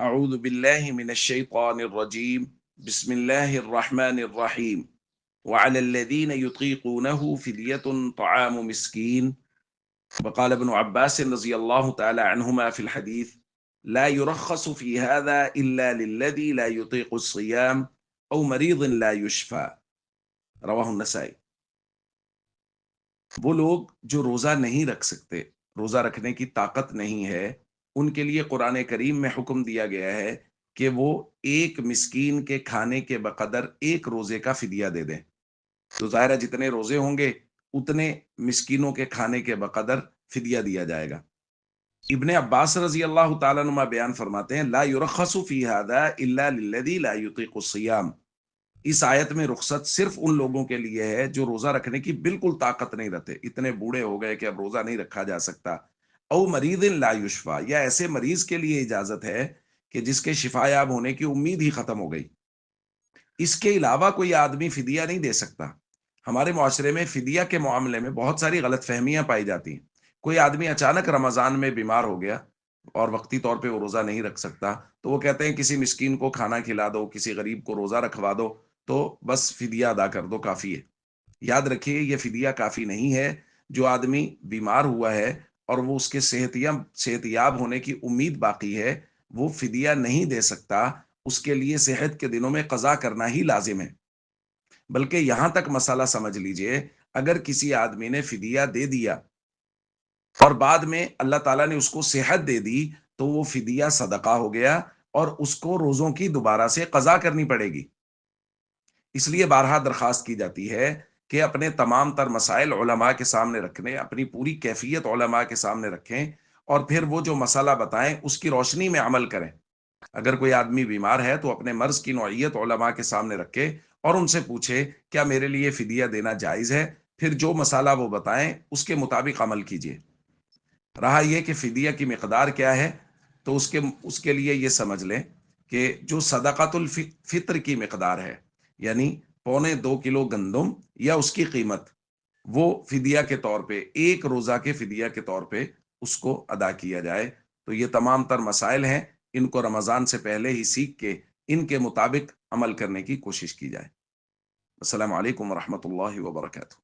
اعوذ باللہ من الشیطان الرجیم بسم اللہ الرحمن الرحیم وعلى الذین یطیقونہ فدیۃ طعام مسکین وقال ابن عباس رضی اللہ تعالی عنہما فی الحدیث لا يرخص في هذا الا للذي لا يطيق الصيام او مريض لا يشفى رواہ النسائی۔ وہ لوگ جو روزہ نہیں رکھ سکتے، روزہ رکھنے کی طاقت نہیں ہے، ان کے لیے قرآن کریم میں حکم دیا گیا ہے کہ وہ ایک مسکین کے کھانے کے بقدر ایک روزے کا فدیہ دے دیں۔ تو ظاہر ہے جتنے روزے ہوں گے اتنے مسکینوں کے کھانے کے بقدر فدیہ دیا جائے گا۔ ابن عباس رضی اللہ تعالیٰ عنہ بیان فرماتے ہیں لا يرخص في هذا الا للذي لا يطيق الصيام، اس آیت میں رخصت صرف ان لوگوں کے لیے ہے جو روزہ رکھنے کی بالکل طاقت نہیں رہتے، اتنے بوڑھے ہو گئے کہ اب روزہ نہیں رکھا جا سکتا، او مریض لا یشفا، یا ایسے مریض کے لیے اجازت ہے کہ جس کے شفا یاب ہونے کی امید ہی ختم ہو گئی۔ اس کے علاوہ کوئی آدمی فدیہ نہیں دے سکتا۔ ہمارے معاشرے میں فدیہ کے معاملے میں بہت ساری غلط فہمیاں پائی جاتی ہیں۔ کوئی آدمی اچانک رمضان میں بیمار ہو گیا اور وقتی طور پہ وہ روزہ نہیں رکھ سکتا، تو وہ کہتے ہیں کسی مسکین کو کھانا کھلا دو، کسی غریب کو روزہ رکھوا دو، تو بس فدیہ ادا کر دو، کافی ہے۔ یاد رکھیے یہ فدیہ کافی نہیں ہے۔ جو آدمی بیمار ہوا ہے اور وہ اس کے صحت یاب ہونے کی امید باقی ہے، وہ فدیہ نہیں دے سکتا، اس کے لیے صحت کے دنوں میں قضا کرنا ہی لازم ہے۔ بلکہ یہاں تک مسئلہ سمجھ لیجئے، اگر کسی آدمی نے فدیہ دے دیا اور بعد میں اللہ تعالیٰ نے اس کو صحت دے دی، تو وہ فدیہ صدقہ ہو گیا اور اس کو روزوں کی دوبارہ سے قضا کرنی پڑے گی۔ اس لیے بارہا درخواست کی جاتی ہے کہ اپنے تمام تر مسائل علماء کے سامنے رکھنے، اپنی پوری کیفیت علماء کے سامنے رکھیں، اور پھر وہ جو مسئلہ بتائیں اس کی روشنی میں عمل کریں۔ اگر کوئی آدمی بیمار ہے تو اپنے مرض کی نوعیت علماء کے سامنے رکھے اور ان سے پوچھے کیا میرے لیے فدیہ دینا جائز ہے، پھر جو مسئلہ وہ بتائیں اس کے مطابق عمل کیجیے۔ رہا یہ کہ فدیہ کی مقدار کیا ہے، تو اس کے لیے یہ سمجھ لیں کہ جو صدقۃ الفطر کی مقدار ہے، یعنی 2.25 کلو گندم یا اس کی قیمت، وہ فدیہ کے طور پہ، ایک روزہ کے فدیہ کے طور پہ اس کو ادا کیا جائے۔ تو یہ تمام تر مسائل ہیں، ان کو رمضان سے پہلے ہی سیکھ کے ان کے مطابق عمل کرنے کی کوشش کی جائے۔ السلام علیکم ورحمۃ اللہ وبرکاتہ۔